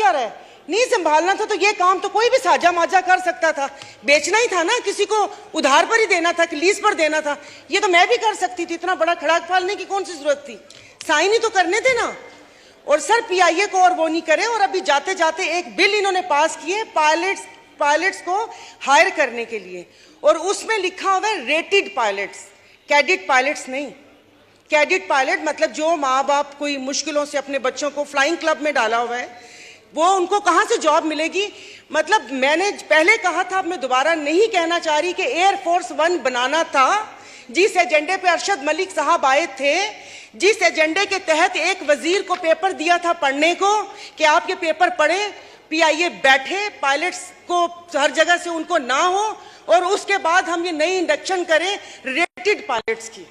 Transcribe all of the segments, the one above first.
क्या रहा है? नहीं संभालना था तो ये काम तो कोई भी साझा माझा कर सकता था, बेचना ही था ना, किसी को उधार पर ही देना था कि लीज पर देना था। ये तो मैं भी कर सकती थी, इतना बड़ा खड़ाक फालने की कौन सी जरूरत थी? साइन ही तो करने थे ना। और सर पीआईए को और वो नहीं करे। और अभी जाते जाते एक बिल इन्होंने पास किए पायलट्स को हायर करने के लिए, और उसमें लिखा हुआ है रेटेड पायलट्स, कैडेट पायलट्स नहीं। कैडेट पायलट मतलब जो माँ बाप कोई मुश्किलों से अपने बच्चों को फ्लाइंग क्लब में डाला हुआ है, वो उनको कहाँ से जॉब मिलेगी? मतलब मैंने पहले कहा था, अब मैं दोबारा नहीं कहना चाह रही कि एयरफोर्स 1 बनाना था, जिस एजेंडे पे अरशद मलिक साहब आए थे, जिस एजेंडे के तहत एक वजीर को पेपर दिया था पढ़ने को कि आप ये पेपर पढ़े, पीआईए बैठे, पायलट्स को हर जगह से उनको ना हो, और उसके बाद हम ये नई इंडक्शन करें रेटेड पायलट्स की,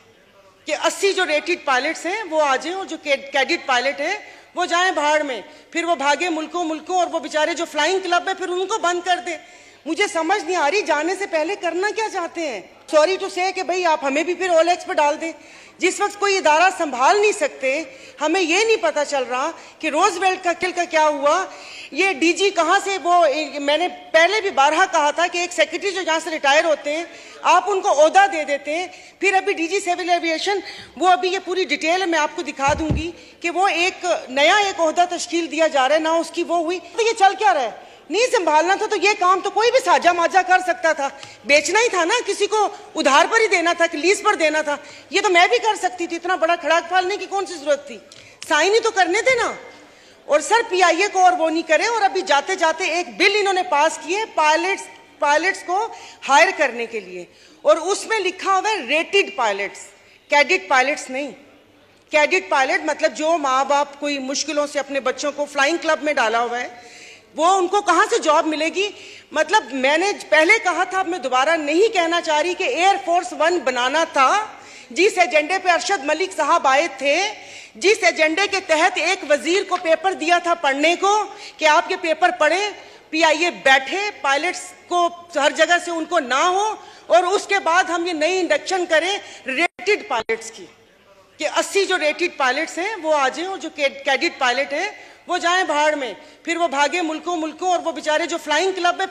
कि 80 जो रेटेड पायलट्स हैं वो आ जाएं, और जो कैडेट पायलट है वो जाएं भाड़ में, फिर वो भागे मुल्कों, और वो बेचारे जो फ्लाइंग क्लब है फिर उनको बंद कर दे। मुझे समझ नहीं आ रही जाने से पहले करना क्या चाहते हैं। सॉरी टू से कि भाई आप हमें भी फिर ओलेक्स पे डाल दें। जिस वक्त कोई इदारा संभाल नहीं सकते, हमें ये नहीं पता चल रहा कि रोजवेल्ट का किल का क्या हुआ, ये डीजी कहाँ से, वो मैंने पहले भी बारहा कहा था कि एक सेक्रेटरी जो यहाँ से रिटायर होते हैं आप उनको ओहदा दे देते हैं, फिर अभी डीजी सिविल एविएशन, वो अभी ये पूरी डिटेल मैं आपको दिखा दूंगी कि वो एक नया ओहदा तश्कील दिया जा रहा है ना, उसकी वो हुई। तो ये चल क्या रहा है? नहीं संभालना था तो ये काम तो कोई भी साझा माझा कर सकता था, बेचना ही था ना, किसी को उधार पर ही देना था कि लीज पर देना था। ये तो मैं भी कर सकती थी, इतना बड़ा खड़ाक फालने की कौन सी जरूरत थी? साइन ही तो करने थे ना। और सर पीआईए को और वो नहीं करे। और अभी जाते जाते एक बिल इन्होंने पास किए पायलट्स को हायर करने के लिए, और उसमें लिखा हुआ है रेटेड पायलट्स, कैडेट पायलट्स नहीं। कैडेट पायलट मतलब जो माँ बाप कोई मुश्किलों से अपने बच्चों को फ्लाइंग क्लब में डाला हुआ है, वो उनको कहाँ से जॉब मिलेगी? मतलब मैंने पहले कहा था, अब मैं दोबारा नहीं कहना चाह रही कि एयरफोर्स 1 बनाना था, जिस एजेंडे पे अरशद मलिक साहब आए थे, जिस एजेंडे के तहत एक वजीर को पेपर दिया था पढ़ने को कि आप ये पेपर पढ़े, पीआईए बैठे, पायलट्स को हर जगह से उनको ना हो, और उसके बाद हम ये नई इंडक्शन करें रेटेड पायलट्स की, कि 80 जो रेटेड पायलट्स हैं वो आ जाएं, और जो कैडेट पायलट है वो जाएं भाड़ में, फिर वो भागे मुल्कों, और वो बेचारे जो फ्लाइंग क्लब है